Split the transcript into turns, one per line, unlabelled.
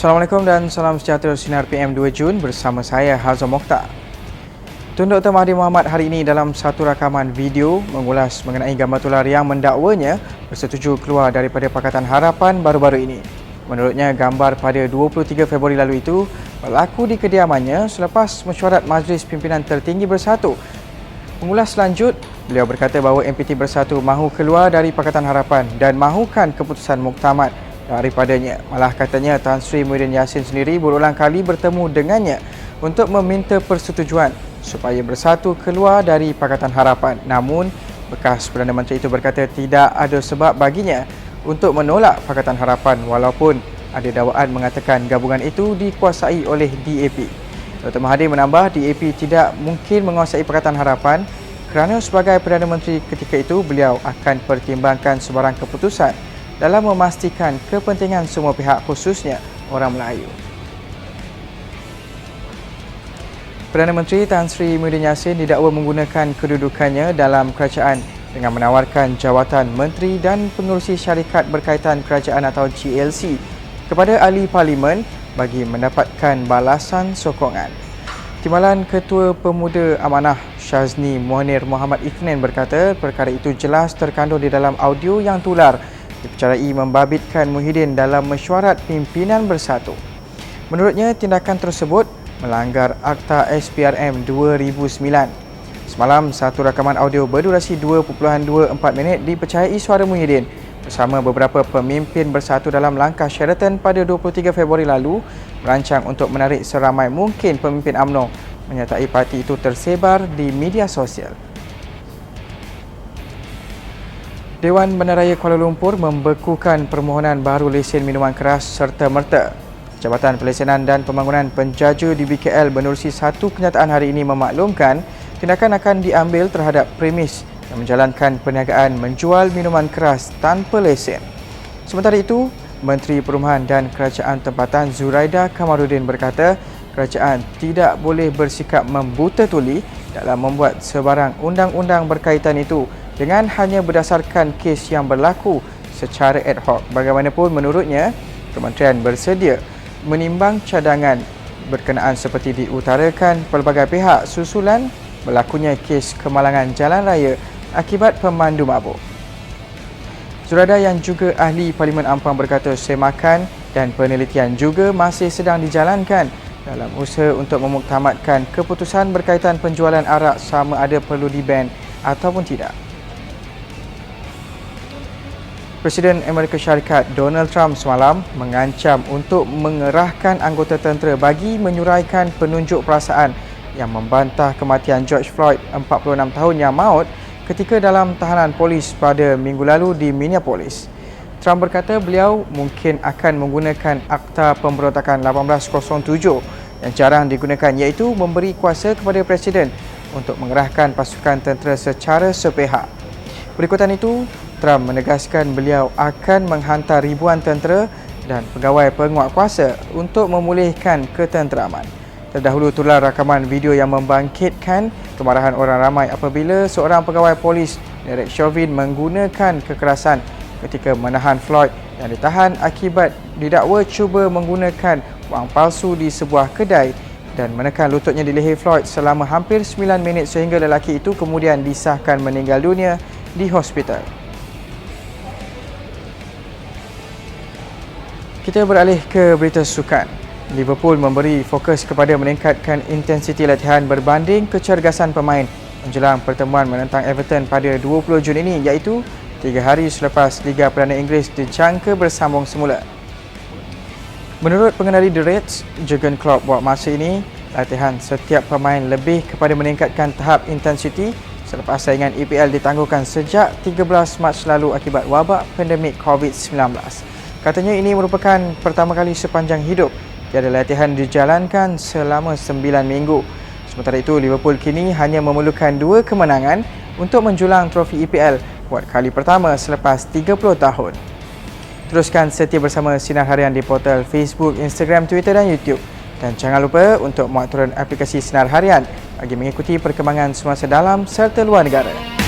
Assalamualaikum dan salam sejahtera Sinar PM 2 Jun bersama saya Hazam Mokhtar. Tun Dr. Mahathir Mohamad hari ini dalam satu rakaman video mengulas mengenai gambar tular yang mendakwanya bersetuju keluar daripada Pakatan Harapan baru-baru ini. Menurutnya, gambar pada 23 Februari lalu itu berlaku di kediamannya selepas mesyuarat Majlis Pimpinan Tertinggi Bersatu. Mengulas lanjut, beliau berkata bahawa MPT Bersatu mahu keluar dari Pakatan Harapan dan mahukan keputusan muktamad daripadanya. Malah katanya Tan Sri Muhyiddin Yassin sendiri berulang kali bertemu dengannya untuk meminta persetujuan supaya Bersatu keluar dari Pakatan Harapan. Namun, bekas Perdana Menteri itu berkata tidak ada sebab baginya untuk menolak Pakatan Harapan walaupun ada dakwaan mengatakan gabungan itu dikuasai oleh DAP. Dr. Mahathir menambah DAP tidak mungkin menguasai Pakatan Harapan kerana sebagai Perdana Menteri ketika itu beliau akan pertimbangkan sebarang keputusan dalam memastikan kepentingan semua pihak khususnya orang Melayu. Perdana Menteri Tan Sri Muhyiddin Yassin didakwa menggunakan kedudukannya dalam kerajaan dengan menawarkan jawatan Menteri dan Pengerusi Syarikat Berkaitan Kerajaan atau GLC kepada ahli parlimen bagi mendapatkan balasan sokongan. Timbalan Ketua Pemuda Amanah Shazni Mohanir Muhammad Ifnin berkata perkara itu jelas terkandung di dalam audio yang tular dipercayai membabitkan Muhyiddin dalam mesyuarat pimpinan Bersatu. Menurutnya, tindakan tersebut melanggar Akta SPRM 2009. Semalam, satu rakaman audio berdurasi 2.24 minit dipercayai suara Muhyiddin bersama beberapa pemimpin Bersatu dalam langkah Sheraton pada 23 Februari lalu merancang untuk menarik seramai mungkin pemimpin UMNO menyertai parti itu tersebar di media sosial. Dewan Bandaraya Kuala Lumpur membekukan permohonan baru lesen minuman keras serta-merta. Jabatan Pelesenan dan Pembangunan Penjaja di BKL menerusi satu kenyataan hari ini memaklumkan tindakan akan diambil terhadap premis yang menjalankan perniagaan menjual minuman keras tanpa lesen. Sementara itu, Menteri Perumahan dan Kerajaan Tempatan Zuraida Kamarudin berkata kerajaan tidak boleh bersikap membuta tuli dalam membuat sebarang undang-undang berkaitan itu dengan hanya berdasarkan kes yang berlaku secara ad hoc. Bagaimanapun menurutnya, kementerian bersedia menimbang cadangan berkenaan seperti diutarakan pelbagai pihak susulan berlakunya kes kemalangan jalan raya akibat pemandu mabuk. Zuraida yang juga ahli Parlimen Ampang berkata semakan dan penelitian juga masih sedang dijalankan dalam usaha untuk memuktamadkan keputusan berkaitan penjualan arak sama ada perlu diban ataupun tidak. Presiden Amerika Syarikat Donald Trump semalam mengancam untuk mengerahkan anggota tentera bagi menyuraikan penunjuk perasaan yang membantah kematian George Floyd, 46 tahun yang maut ketika dalam tahanan polis pada minggu lalu di Minneapolis. Trump berkata beliau mungkin akan menggunakan Akta Pemberontakan 1807 yang jarang digunakan, iaitu memberi kuasa kepada Presiden untuk mengerahkan pasukan tentera secara sepihak. Berikutan itu, Trump menegaskan beliau akan menghantar ribuan tentera dan pegawai penguat kuasa untuk memulihkan ketenteraman. Terdahulu tular rakaman video yang membangkitkan kemarahan orang ramai apabila seorang pegawai polis, Derek Chauvin, menggunakan kekerasan ketika menahan Floyd yang ditahan akibat didakwa cuba menggunakan wang palsu di sebuah kedai dan menekan lututnya di leher Floyd selama hampir 9 minit sehingga lelaki itu kemudian disahkan meninggal dunia di hospital. Kita beralih ke berita sukan. Liverpool memberi fokus kepada meningkatkan intensiti latihan berbanding kecergasan pemain menjelang pertemuan menentang Everton pada 20 Jun ini, iaitu 3 hari selepas Liga Perdana Inggeris dijangka bersambung semula. Menurut pengendali The Reds, Jurgen Klopp, buat masa ini latihan setiap pemain lebih kepada meningkatkan tahap intensiti selepas saingan EPL ditangguhkan sejak 13 Mac lalu akibat wabak pandemik COVID-19. Katanya ini merupakan pertama kali sepanjang hidup tiada latihan dijalankan selama 9 minggu. Sementara itu, Liverpool kini hanya memerlukan 2 kemenangan untuk menjulang trofi EPL buat kali pertama selepas 30 tahun. Teruskan setia bersama Sinar Harian di portal Facebook, Instagram, Twitter dan YouTube. Dan jangan lupa untuk muat turun aplikasi Sinar Harian bagi mengikuti perkembangan semasa dalam serta luar negara.